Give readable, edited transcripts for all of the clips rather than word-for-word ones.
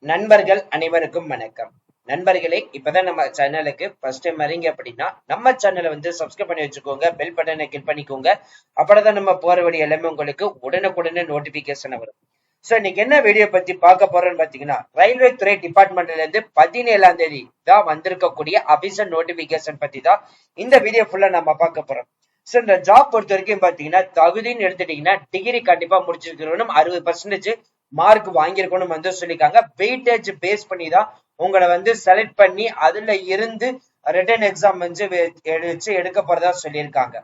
நண்பர்கள் அனைவருக்கும் வணக்கம். நண்பர்களே, இப்பதான் நம்ம சேனலுக்கு ஃபர்ஸ்ட் டைம் வரீங்க அப்படின்னா நம்ம சேனலை வந்து சப்ஸ்கிரைப் பண்ணி வச்சுக்கோங்க, பெல் பட்டனை கிளிக் பண்ணிக்கோங்க. அப்பதான் நம்ம போற வழி எல்லாமே உங்களுக்கு உடனுக்குடனே நோட்டிபிகேஷன் வரும். சோ இன்னைக்கு என்ன வீடியோ பத்தி பார்க்க போறோம்னு பாத்தீங்கன்னா, ரயில்வே துறை டிபார்ட்மெண்ட்ல இருந்து 17ஆம் தேதி தான் வந்திருக்கக்கூடிய அபிஷியல் நோட்டிபிகேஷன் பத்தி தான் இந்த வீடியோ ஃபுல்லா நம்ம பார்க்க போறோம். சோ இந்த ஜாப் பொறுத்த வரைக்கும் பாத்தீங்கன்னா, தகுதின்னு எடுத்துட்டீங்கன்னா டிகிரி கண்டிப்பா முடிச்சிருக்கணும், 60% மார்க் வாங்கியிருக்கணும் வந்து சொல்லியிருக்காங்க. வெயிட்டேஜ் பேஸ் பண்ணி தான் உங்களை வந்து செலக்ட் பண்ணி அதுல இருந்து ரிட்டன் எக்ஸாம் வந்து வச்சு எடுக்க போறதா சொல்லியிருக்காங்க.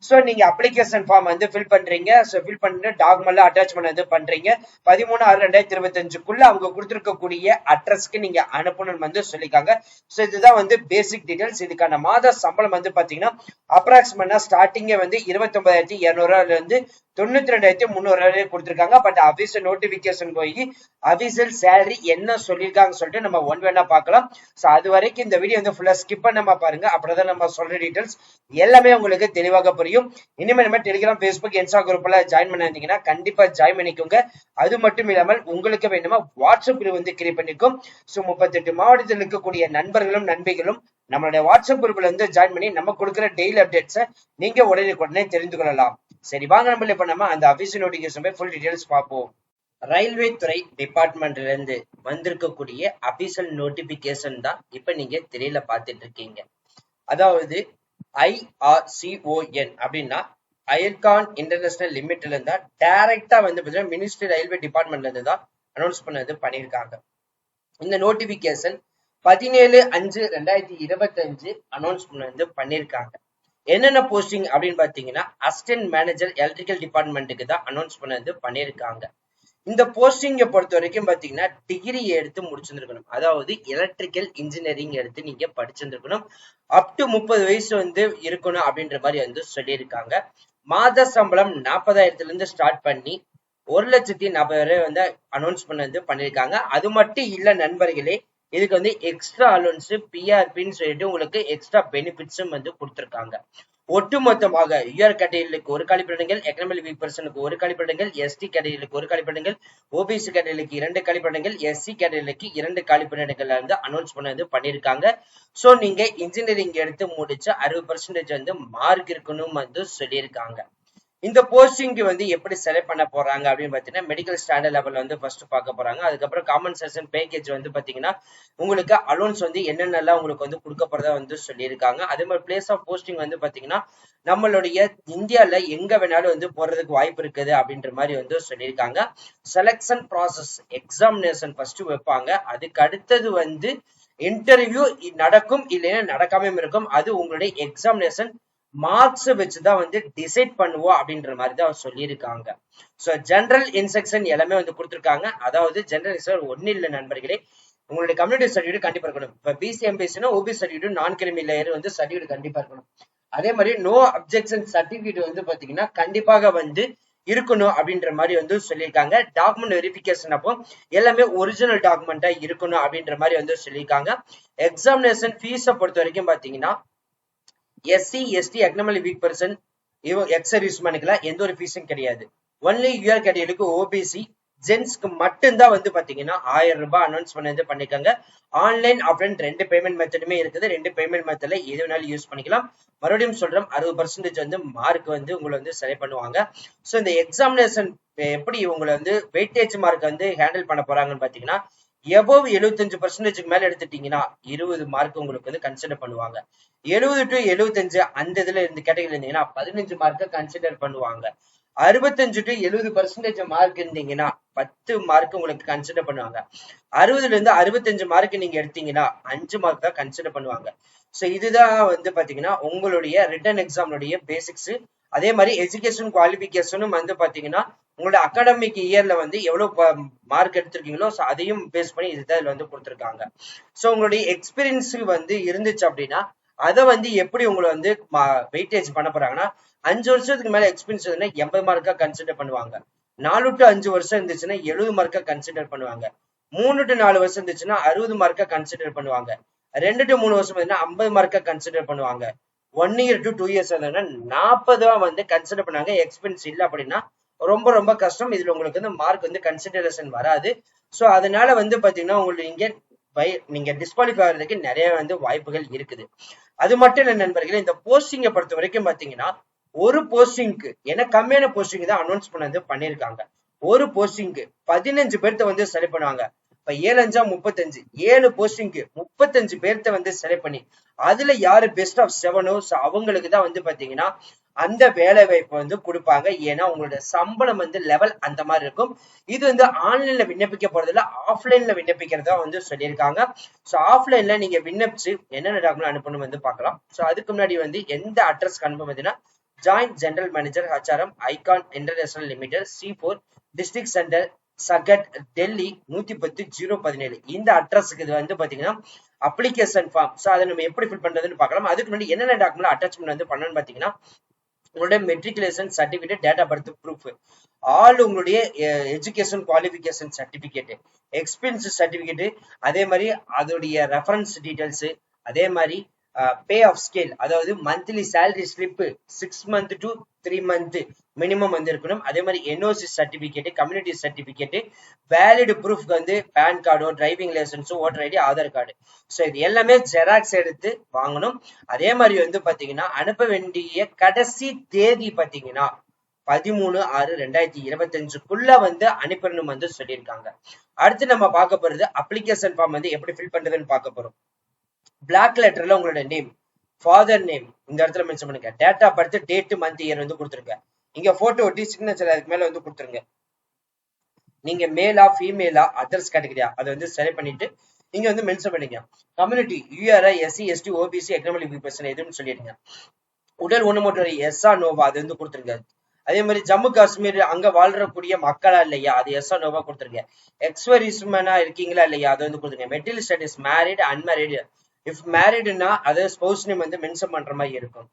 சோ நீங்க அப்ளிகேஷன் ஃபார்ம் வந்து ஃபில் பண்றீங்க. சோ ஃபில் பண்ணிட்டு டாக்குமெண்ட்ல அட்டாச்மெண்ட் வந்து பண்றீங்க. 13/6/2025 அவங்க கொடுத்திருக்கக்கூடிய அட்ரஸ்க்கு நீங்க அனுப்பணும்னு வந்து சொல்லிருக்காங்க. சோ இதுதான் வந்து பேசிக் டீடைல்ஸ். இதுக்கான மாத சம்பளம் வந்து பாத்தீங்கன்னா அப்ராக்சிமேட்டா ஸ்டார்டிங்கே வந்து 29,200 இருந்து 92,300 கொடுத்திருக்காங்க. பட் அபிஷியல் நோட்டிபிகேஷன் போய் அபிஷியல் சேலரி என்ன சொல்லியிருக்காங்க சொல்லிட்டு நம்ம ஒன் வேணா பார்க்கலாம். சோ அது வரைக்கும் இந்த வீடியோ வந்து ஃபுல்லா ஸ்கிப் பண்ணாம பாருங்க. அப்படிதான் நம்ம சொல்ற டீடைல்ஸ் எல்லாமே உங்களுக்கு தெளிவாக புரியும். இனிமே நம்ம டெலிகிராம், ஃபேஸ்புக், இன்ஸ்டா குரூப்ல ஜாயின் பண்ணிருந்தீங்கன்னா கண்டிப்பா ஜாயின் பண்ணிக்கோங்க. அது மட்டும் இல்லாமல் உங்களுக்கு வேணுமா வாட்ஸ்அப் குரூப் வந்து கிரியேட் பண்ணிக்கும். சோ 38 மாவட்டத்தில் இருக்கக்கூடிய நண்பர்களும் நண்பிகளும் நம்மளுடைய வாட்ஸ்அப் குரூப்ல வந்து ஜாயின் பண்ணி நம்ம கொடுக்குற டெய்லி அப்டேட்ஸை நீங்க உடனே தெரிந்து கொள்ளலாம். சரி வாங்க நம்ம இப்ப நம்ம அந்த அபிஷியல் நோட்டிபிகேஷன் ஃபுல் டீடைல்ஸ் பார்ப்போம். ரயில்வே துறை டிபார்ட்மெண்ட்ல இருந்து வந்திருக்கக்கூடிய அபிஷியல் நோட்டிபிகேஷன் தான் இப்ப நீங்க திரையில பார்த்துட்டு இருக்கீங்க. அதாவது IRCON அப்படின்னா அயர்கான் இன்டர்நேஷனல் லிமிட்ல இருந்தா டைரக்டா வந்து மினிஸ்ட்ரி ரயில்வே டிபார்ட்மெண்ட்ல இருந்து தான் அனௌன்ஸ் பண்ணது பண்ணியிருக்காங்க. இந்த நோட்டிபிகேஷன் 17/5/2025 அனௌன்ஸ் பண்ணது பண்ணியிருக்காங்க. என்னென்ன போஸ்டிங் அப்படின்னு பாத்தீங்கன்னா அசிஸ்டன்ட் மேனேஜர் எலக்ட்ரிக்கல் டிபார்ட்மெண்ட்டுக்கு தான் அனௌன்ஸ் பண்ணது பண்ணியிருக்காங்க. இந்த போஸ்டிங்க பொறுத்த வரைக்கும் பாத்தீங்கன்னா டிகிரி எடுத்து முடிச்சிருக்கணும். அதாவது எலக்ட்ரிக்கல் இன்ஜினியரிங் எடுத்து நீங்க படிச்சிருக்கணும். அப் டு 30 வயசு வந்து இருக்கணும் அப்படின்ற மாதிரி வந்து சொல்லியிருக்காங்க. மாத சம்பளம் 40,000 இருந்து ஸ்டார்ட் பண்ணி 1,40,000 வந்து அனௌன்ஸ் பண்ணது பண்ணியிருக்காங்க. அது மட்டும் இல்ல நண்பர்களே, இதுக்கு வந்து எக்ஸ்ட்ரா அலோன்ஸ் பிஆர்பின்னு சொல்லிட்டு உங்களுக்கு எக்ஸ்ட்ரா பெனிஃபிட்ஸும் வந்து கொடுத்திருக்காங்க. ஒட்டுமொத்தமாக யூஆர் கேட்டகரிகளுக்கு ஒரு கழிப்பிடங்கள், எக்கனாமிக் வீக் பர்சனுக்கு ஒரு கழிப்பிடங்கள், எஸ்டி கேட்டகரிகளுக்கு ஒரு கழிப்பிடங்கள், ஓபிசி கேட்டகரிகளுக்கு 2 கழிப்பிடங்கள், எஸ்சி கேட்டகரிகளுக்கு 2 கழிப்பிடங்கள் வந்து அனௌன்ஸ் பண்ணது பண்ணியிருக்காங்க. சோ நீங்க இன்ஜினியரிங் எடுத்து முடிச்சு 60% வந்து மார்க் இருக்கணும் வந்து சொல்லியிருக்காங்க. இந்த போஸ்டிங்க்கு வந்து எப்படி செலக்ட் பண்ண போறாங்க அப்படின்னு பாத்தீங்கன்னா மெடிக்கல் ஸ்டாண்டர்ட் லெவல் வந்து ஃபர்ஸ்ட் பார்க்க போறாங்க. அதுக்கப்புறம் காமன் செஷன் பேக்கேஜ் வந்து பாத்தீங்கன்னா உங்களுக்கு அலோன்ஸ் வந்து என்னென்னலாம் உங்களுக்கு வந்து கொடுக்க போறதா வந்து சொல்லியிருக்காங்க. அதே மாதிரி பிளேஸ் ஆஃப் போஸ்டிங் வந்து பாத்தீங்கன்னா நம்மளுடைய இந்தியால எங்க வேணாலும் வந்து போறதுக்கு வாய்ப்பு இருக்குது அப்படின்ற மாதிரி வந்து சொல்லியிருக்காங்க. செலக்ஷன் ப்ராசஸ் எக்ஸாமினேஷன் ஃபர்ஸ்ட் வைப்பாங்க. அதுக்கு அடுத்தது வந்து இன்டர்வியூ நடக்கும், இல்லைன்னா நடக்காம இருக்கும். அது உங்களுடைய எக்ஸாமினேஷன் மார்க்ஸ் வச்சுதான் வந்து டிசைட் பண்ணுவோம் அப்படின்ற மாதிரி தான் சொல்லியிருக்காங்க. சோ ஜெனரல் இன்ஸ்ட்ரக்ஷன் எல்லாமே வந்து கொடுத்திருக்காங்க. அதாவது ஜெனரல் இன்ஸ்ட்ரக்ஷன் ஒன்னும் இல்லை நண்பர்களே, உங்களுடைய கம்யூனிட்டி சர்டிஃபிகேட் கண்டிப்பா இருக்கணும். இப்ப பிசி எம்பிசினா ஓபிசி சர்டிஃபிகேட், நான் கிரிமி லேயர் வந்து சர்டிஃபிகேட் கண்டிப்பா இருக்கணும். அதே மாதிரி நோ அப்ஜெக்ஷன் சர்டிஃபிகேட் வந்து பாத்தீங்கன்னா கண்டிப்பாக வந்து இருக்கணும் அப்படின்ற மாதிரி வந்து சொல்லியிருக்காங்க. டாக்குமெண்ட் வெரிஃபிகேஷன் அப்போ எல்லாமே ஒரிஜினல் டாக்குமெண்டா இருக்கணும் அப்படின்ற மாதிரி வந்து சொல்லியிருக்காங்க. எக்ஸாமினேஷன் ஃபீஸை பொறுத்த வரைக்கும் பாத்தீங்கன்னா SC ST economic weak person ex சர்வீஸ்மேனுக்குலாம் எந்த ஒரு ஃபீஸும் கிடையாது. ஒன்லி யூஆர் கேட்டகரிக்கு ஓபிசி ஜென்ஸ்க்கு மட்டும்தான் வந்து பாத்தீங்கன்னா 1000 ரூபாய் அனௌன்ஸ் பண்ணது பண்ணிருக்காங்க. ஆன்லைன் ஆஃப்லைன் 2 பேமெண்ட் மெத்தடுமே இருக்குது. 2 பேமெண்ட் மெத்தட்ல எது வேணாலும் யூஸ் பண்ணிக்கலாம். மறுபடியும் சொல்றோம், 60% வந்து மார்க் வந்து உங்களை வந்து செலக்ட் பண்ணுவாங்க. சோ இந்த எக்ஸாமினேஷன் எப்படி உங்களை வந்து வெயிட்டேஜ் மார்க் வந்து ஹேண்டில் பண்ண போறாங்கன்னு பாத்தீங்கன்னா எபோவ் 75% மேல எடுத்துட்டீங்கன்னா 20 மார்க் உங்களுக்கு வந்து கன்சிடர் பண்ணுவாங்க. 70 to 75 அந்த இதுல இருந்து கேட்டகரியில இருந்தீங்கன்னா 15 மார்க்க கன்சிடர் பண்ணுவாங்க. 65 to 70% மார்க் இருந்தீங்கன்னா 10 மார்க் உங்களுக்கு கன்சிடர் பண்ணுவாங்க. 60ல இருந்து 65 மார்க் நீங்க எடுத்தீங்கன்னா 5 மார்க் தான் கன்சிடர் பண்ணுவாங்க. சோ இதுதான் வந்து பாத்தீங்கன்னா உங்களுடைய ரிட்டன் எக்ஸாமுடைய பேசிக்ஸ். அதே மாதிரி எஜுகேஷன் குவாலிபிகேஷனும் வந்து பாத்தீங்கன்னா உங்களோட அகாடமிக் இயர்ல வந்து எவ்வளவு மார்க் எடுத்திருக்கீங்களோ அதையும் பேஸ் பண்ணி இதுதான் வந்து கொடுத்திருக்காங்க. சோ உங்களுடைய எக்ஸ்பீரியன்ஸ் வந்து இருந்துச்சு அப்படின்னா அதை வந்து எப்படி உங்களை வந்து வெயிட்டேஜ் பண்ண போறாங்கன்னா 5 வருஷத்துக்கு மேல எக்ஸ்பீரியன்ஸ் 80 மார்க்கா கன்சிடர் பண்ணுவாங்க. 4 to 5 வருஷம் இருந்துச்சுன்னா 70 மார்க்கா கன்சிடர் பண்ணுவாங்க. 3 to 4 வருஷம் இருந்துச்சுன்னா 60 மார்க்கா கன்சிடர் பண்ணுவாங்க. 2 to 3 வருஷம் 50 மார்க்கா கன்சிடர் பண்ணுவாங்க. 1 year to 2 years 40 வந்து கன்சிடர் பண்ணாங்க. எக்ஸ்பீரியன்ஸ் இல்லை அப்படின்னா ரொம்ப ரொம்ப கஷ்டம். இதுல உங்களுக்கு வந்து மார்க் வந்து கன்சிடரேஷன் வராது. சோ அதனால வந்து பாத்தீங்கன்னா உங்களுக்கு நீங்க டிஸ்குவாலிஃபை ஆகிறதுக்கு நிறைய வந்து வாய்ப்புகள் இருக்குது. அது மட்டும் இல்ல நண்பர்களே, இந்த போஸ்டிங்கை பொறுத்த வரைக்கும் பாத்தீங்கன்னா ஒரு போஸ்டிங்க்கு ஏன்னா கம்மியான போஸ்டிங் தான் அனௌன்ஸ் பண்ணிருக்காங்க. ஒரு போஸ்டிங்க்கு 15 பேர்த்த வந்து செலக்ட் பண்ணுவாங்க. இப்ப 7 5 35 7 போஸ்டிங்க்கு 35 பேர்த்த வந்து செலக்ட் பண்ணி அதுல யாரு பெஸ்ட் ஆஃப் 7 அவங்களுக்கு தான் வந்து பாத்தீங்கன்னா அந்த வேலை வாய்ப்பு வந்து கொடுப்பாங்க. ஏன்னா உங்களோட சம்பளம் வந்து லெவல் அந்த மாதிரி இருக்கும். இது வந்து ஆன்லைன்ல விண்ணப்பிக்க போறதுல ஆஃப்லைன்ல விண்ணப்பிக்கிறதா வந்து சொல்லியிருக்காங்க. ஸோ ஆஃப்லைன்ல நீங்க விண்ணப்பிச்சு என்னென்ன டாக்குமெண்ட் அனுப்பணும் வந்து பார்க்கலாம். ஸோ அதுக்கு முன்னாடி வந்து எந்த அட்ரஸ்க்கு அனுப்ப பார்த்தீங்கன்னா joint general manager HRM Icon International Limited C4 district centre Saket Delhi 110-017 இந்த அட்ரஸ்க்கு இது வந்து பாத்தீங்கன்னா அப்ளிகேஷன் ஃபார்ம். ஸோ அதை நம்ம எப்படி ஃபில் பண்றதுன்னு பார்க்கலாம். அதுக்கு முன்னாடி என்னென்ன டாக்குமெண்ட் அட்டாச்மெண்ட் வந்து பண்ணணும்னு பாத்தீங்கன்னா உங்களுடைய matriculation certificate, date of birth proof, all உங்களுடைய education qualification certificate, experience certificate, அதே மாதிரி அதோடைய ரெஃபரன்ஸ் டீடைல்ஸ், அதே மாதிரி பே ஆஃப் ஸ்கேல், அதாவது monthly salary slip 6 month to 3 month minimum வந்து இருக்கணும். அதே மாதிரி NOC certificate, community certificate, valid ப்ரூஃப்க்கு வந்து பேன் கார்டோ, டிரைவிங் லைசன்ஸோ, voter ID, Aadhaar card. So இது எல்லாமே ஜெராக்ஸ் எடுத்து வாங்கணும். அதே மாதிரி வந்து பாத்தீங்கன்னா அனுப்ப வேண்டிய கடைசி தேதி பாத்தீங்கன்னா 13/6/2025 வந்து அனுப்பணும் வந்து சொல்லியிருக்காங்க. அடுத்து நம்ம பார்க்க போறது அப்ளிகேஷன் ஃபார்ம் வந்து எப்படி ஃபில் பண்றதுன்னு பார்க்க போறோம். பிளாக் லெட்டர்ல உங்களோட நேம், ஃபாதர் நேம் இந்த இடத்துல மென்ஷன் பண்ணுங்க. Date of birth, date, month, year வந்து கொடுத்துருங்க. இங்க போட்டோ ஒட்டி சிக்னேச்சர் அதுக்கு மேல வந்து கொடுத்துருங்க. நீங்க மேலா ஃபீமேலா அட்ரஸ் கேட்டகரியா அதை வந்து செலக்ட் பண்ணிட்டு நீங்க வந்து மென்ஷன் பண்ணிக்க. Community URI SC ST OBC economic person எதுன்னு சொல்லிடுங்க. உடல் ஊனமுற்றோர் எஸ்ஆ நோவா அது வந்து கொடுத்துருங்க. அதே மாதிரி ஜம்மு காஷ்மீர் அங்க வாழ்றக்கூடிய மக்களா இல்லையா அது எஸ்ஆ நோவா கொடுத்துருங்க. எக்ஸ்வரிஸ்மனா இருக்கீங்களா இல்லையா அதை வந்து கொடுத்துருங்க. Marital status married, unmarried, if மேரிட்னா அது ஸ்பௌஸ் நேம் வந்து மென்ஷன் பண்ற மாதிரி இருக்கும்.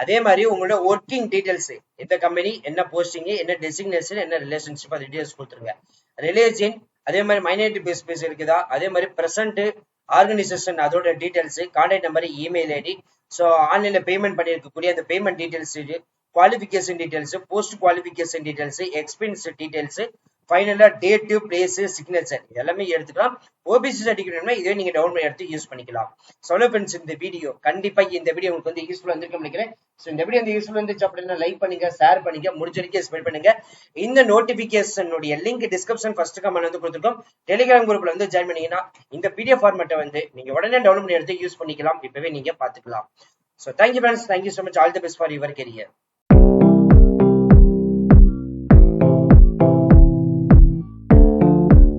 அதே மாதிரி உங்களோட ஒர்க்கிங் டீடைல்ஸ், எந்த கம்பெனி, என்ன போஸ்டிங், என்ன டெசிக்னேஷன், என்ன ரிலேஷன்ஷிப், அது டீடைல்ஸ் கொடுத்துருங்க. ரிலேஷன், அதே மாதிரி மைனாரிட்டி பேஸ் இருக்குதா, அதே மாதிரி பிரசன்ட் ஆர்கனைசேஷன் அதோட details, contact number, email ID, so ஆன்லைன்ல பேமெண்ட் பண்ணிருக்கக்கூடிய அந்த payment details, qualification details, post qualification details, experience details, ஃபைனலா டேட், பிளேஸ், சிக்னேச்சர் எல்லாமே எடுத்துக்கலாம். OBC சர்டிஃபிகேட் இதே நீங்க டவுன் பண்ணி எடுத்து யூஸ் பண்ணிக்கலாம். சொல்ல ஃப்ரெண்ட்ஸ், இந்த வீடியோ கண்டிப்பா இந்த வீடியோ உங்களுக்கு வந்து யூஸ்ஃபுல்லா இருந்திருக்கும் நினைக்கிறேன். ஸோ இந்த வீடியோ வந்து யூஸ்ஃபுல்லா இருந்துச்சு அப்படின்னா லைக் பண்ணுங்க, ஷேர் பண்ணுங்க, முடிஞ்ச வரைக்கும் ஸ்ப்ரெட் பண்ணுங்க. இந்த நோட்டிபிகேஷனுடைய லிங்க் டிஸ்கிரிப்ஷன் ஃபர்ஸ்ட் கமெண்ட் வந்து கொடுத்துருக்கோம். டெலிகிராம் குரூப்ல வந்து ஜாயின் பண்ணீங்கன்னா இந்த PDF ஃபார்மேட்டை வந்து நீங்க உடனே டவுன்லோட் பண்ணி எடுத்து யூஸ் பண்ணிக்கலாம். இப்பவே நீங்க பாத்துக்கலாம். So thank you friends, thank you so much, all the best for your career.